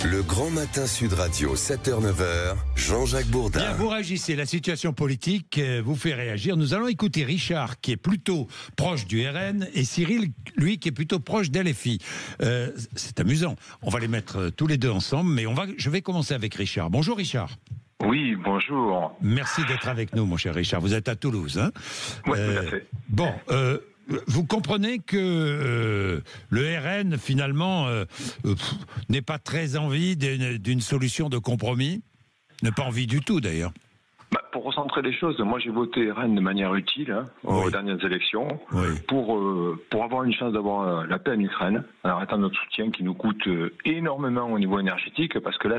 Le Grand Matin Sud Radio, 7h-9h, Jean-Jacques Bourdin. Bien, vous réagissez, la situation politique vous fait réagir. Nous allons écouter Richard, qui est plutôt proche du RN, et Cyril, lui, qui est plutôt proche d'LFI. C'est amusant. On va les mettre tous les deux ensemble, mais je vais commencer avec Richard. Bonjour Richard. Oui, bonjour. Merci d'être avec nous, mon cher Richard. Vous êtes à Toulouse, hein? Oui, tout à fait. Bon, vous comprenez que le RN, finalement, n'ait pas très envie d'une solution de compromis? N'a pas envie du tout, d'ailleurs. Pour recentrer les choses, moi j'ai voté RN de manière utile aux dernières élections pour avoir une chance d'avoir la paix en Ukraine, en arrêtant notre soutien qui nous coûte énormément au niveau énergétique, parce que là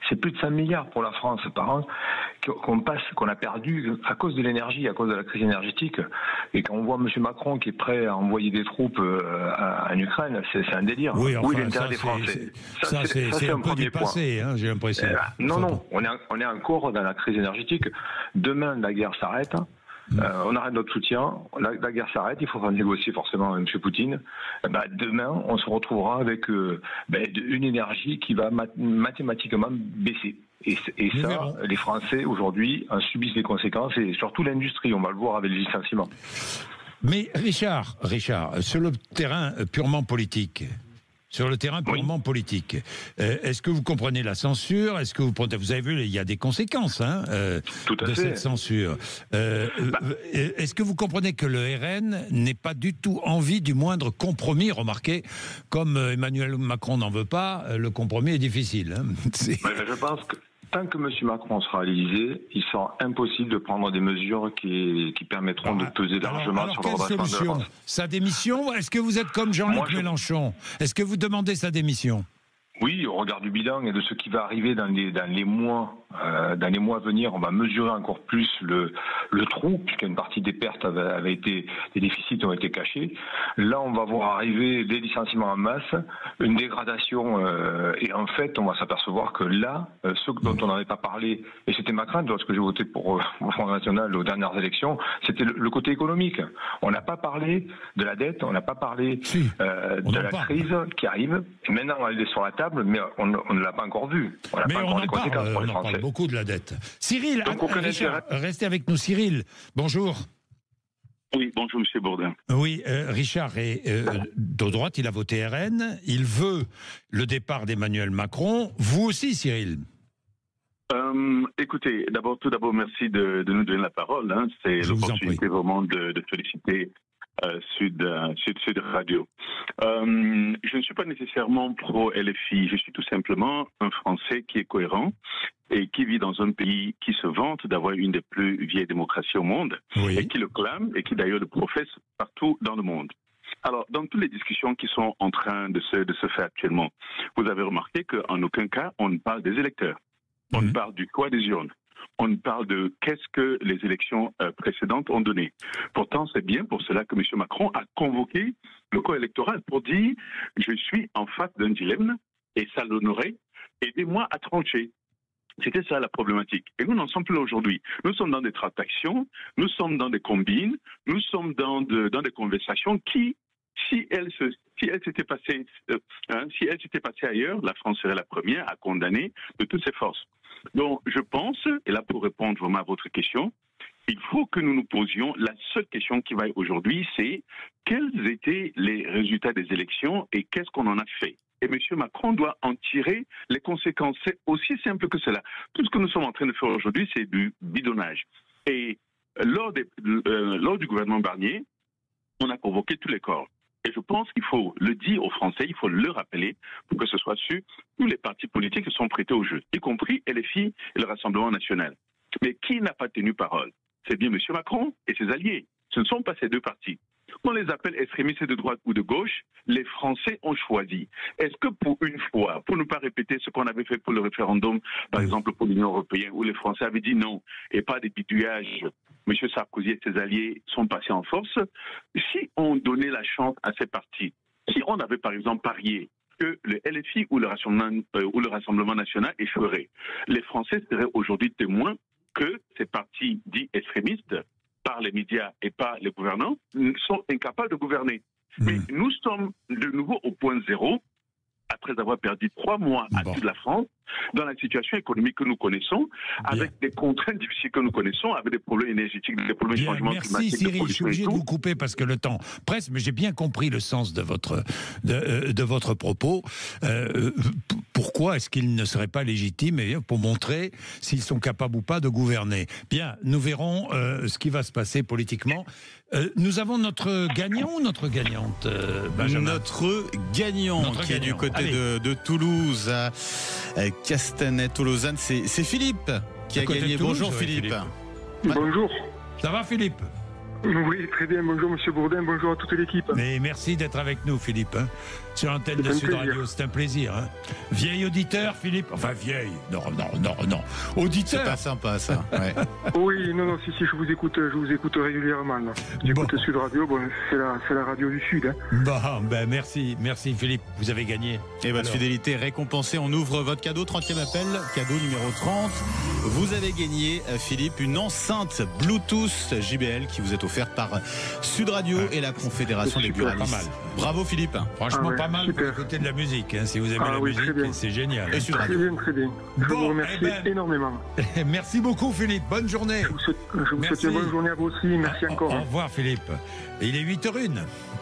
c'est plus de 5 milliards pour la France par an qu'on a perdu à cause de l'énergie, à cause de la crise énergétique. Et quand on voit M. Macron qui est prêt à envoyer des troupes en Ukraine, c'est un délire. Oui, enfin, où est l'intérêt des Français? Ça, c'est un peu du passé, hein, j'ai l'impression. Non, on est encore dans la crise énergétique. Demain, la guerre s'arrête. On arrête notre soutien, la guerre s'arrête, il faudra négocier forcément avec M. Poutine. Demain, on se retrouvera avec une énergie qui va mathématiquement baisser. Et ça, les Français aujourd'hui en subissent les conséquences, et surtout l'industrie, on va le voir avec les licenciements. Mais Richard, sur le terrain purement politique, est-ce que vous comprenez la censure? Est-ce que vous avez vu, il y a des conséquences de cette censure. Est-ce que vous comprenez que le RN n'ait pas du tout envie du moindre compromis? Remarquez, comme Emmanuel Macron n'en veut pas, le compromis est difficile. Je pense que tant que M. Macron sera à l'Élysée, il sera impossible de prendre des mesures qui permettront de peser largement sur le redressement de la France. Sa démission? Est-ce que vous êtes comme Jean-Luc Mélenchon? Est-ce que vous demandez sa démission? Oui, au regard du bilan et de ce qui va arriver dans les mois à venir, on va mesurer encore plus le trou, puisqu'une partie des pertes des déficits ont été cachés. Là, on va voir arriver des licenciements en masse, une dégradation, et en fait, on va s'apercevoir que là, ce dont on n'avait pas parlé, et c'était ma crainte lorsque j'ai voté pour le Front National aux dernières élections, c'était le côté économique. On n'a pas parlé de la dette, on n'a pas parlé de la crise qui arrive, et maintenant elle est sur la table, mais on ne l'a pas encore vu. On n'a pas encore les conséquences pour les Français. On parle beaucoup de la dette. Cyril, Richard, restez avec nous. Cyril, bonjour. Oui, bonjour M. Bourdin. Oui, Richard est de droite, il a voté RN, il veut le départ d'Emmanuel Macron. Vous aussi, Cyril? Écoutez, tout d'abord, merci de nous donner la parole. C'est l'opportunité vraiment de féliciter Sud Radio. Je ne suis pas nécessairement pro-LFI, je suis tout simplement un Français qui est cohérent et qui vit dans un pays qui se vante d'avoir une des plus vieilles démocraties au monde, et qui le clame et qui d'ailleurs le professe partout dans le monde. Alors, dans toutes les discussions qui sont en train de se faire actuellement, vous avez remarqué qu'en aucun cas on ne parle des électeurs, on ne parle du choix des urnes. On parle de qu'est-ce que les élections précédentes ont donné. Pourtant, c'est bien pour cela que M. Macron a convoqué le corps électoral pour dire « Je suis en face d'un dilemme et ça l'honorait, aidez-moi à trancher ». C'était ça la problématique. Et nous n'en sommes plus là aujourd'hui. Nous sommes dans des tractations, nous sommes dans des combines, nous sommes dans des conversations qui, si elles s'étaient passées ailleurs, la France serait la première à condamner de toutes ses forces. Donc, je pense, et là pour répondre vraiment à votre question, il faut que nous nous posions la seule question qui vaille aujourd'hui, c'est quels étaient les résultats des élections et qu'est-ce qu'on en a fait? Et M. Macron doit en tirer les conséquences. C'est aussi simple que cela. Tout ce que nous sommes en train de faire aujourd'hui, c'est du bidonnage. Et lors du gouvernement Barnier, on a convoqué tous les corps. Et je pense qu'il faut le dire aux Français, il faut le rappeler pour que ce soit su. Tous les partis politiques sont prêtés au jeu, y compris LFI et le Rassemblement national. Mais qui n'a pas tenu parole? C'est bien M. Macron et ses alliés. Ce ne sont pas ces deux partis. On les appelle extrémistes de droite ou de gauche, les Français ont choisi. Est-ce que pour une fois, pour ne pas répéter ce qu'on avait fait pour le référendum, par exemple pour l'Union européenne, où les Français avaient dit non, et pas des bidouillages, M. Sarkozy et ses alliés sont passés en force, si on donnait la chance à ces partis, si on avait par exemple parié que le LFI ou le Rassemblement national échouerait, les Français seraient aujourd'hui témoins que ces partis dits extrémistes, par les médias et par les gouvernants, sont incapables de gouverner. Mais nous sommes de nouveau au point zéro après avoir perdu 3 mois à toute la France, dans la situation économique que nous connaissons, avec des contraintes difficiles que nous connaissons, avec des problèmes énergétiques, des problèmes de changement climatique. Merci Cyril, je suis obligé de vous couper parce que le temps presse, mais j'ai bien compris le sens de votre propos. Pourquoi est-ce qu'ils ne seraient pas légitimes pour montrer s'ils sont capables ou pas de gouverner? Bien, nous verrons ce qui va se passer politiquement. Nous avons notre gagnant ou notre gagnante, Benjamin? Notre gagnant qui est du côté de Toulouse, à Castanet-Tolosanne, c'est Philippe qui a gagné. Toulouse, bonjour Philippe. Bonjour. Ça va Philippe? Oui, très bien. Bonjour Monsieur Bourdin, bonjour à toute l'équipe. Mais merci d'être avec nous Philippe, sur l'antenne de Sud Radio, c'est un plaisir. Vieil auditeur Philippe, enfin vieil, non, auditeur. C'est pas sympa ça. Ouais. Oui, non, si, je vous écoute régulièrement. J'écoute Sud Radio, c'est la radio du Sud. Merci Philippe, vous avez gagné. Et votre fidélité récompensée, on ouvre votre cadeau, 30e appel, cadeau numéro 30. Vous avez gagné, Philippe, une enceinte Bluetooth JBL qui vous est offerte par Sud Radio et la Confédération des buralistes. Pas mal. Bravo Philippe. Franchement pas mal pour écouter de la musique. Si vous aimez la musique, c'est génial. Et Sud Radio. Très bien. Je vous remercie énormément. Merci beaucoup Philippe, bonne journée. Je vous souhaite une bonne journée à vous aussi. Merci encore. Au revoir Philippe. Il est 8h01.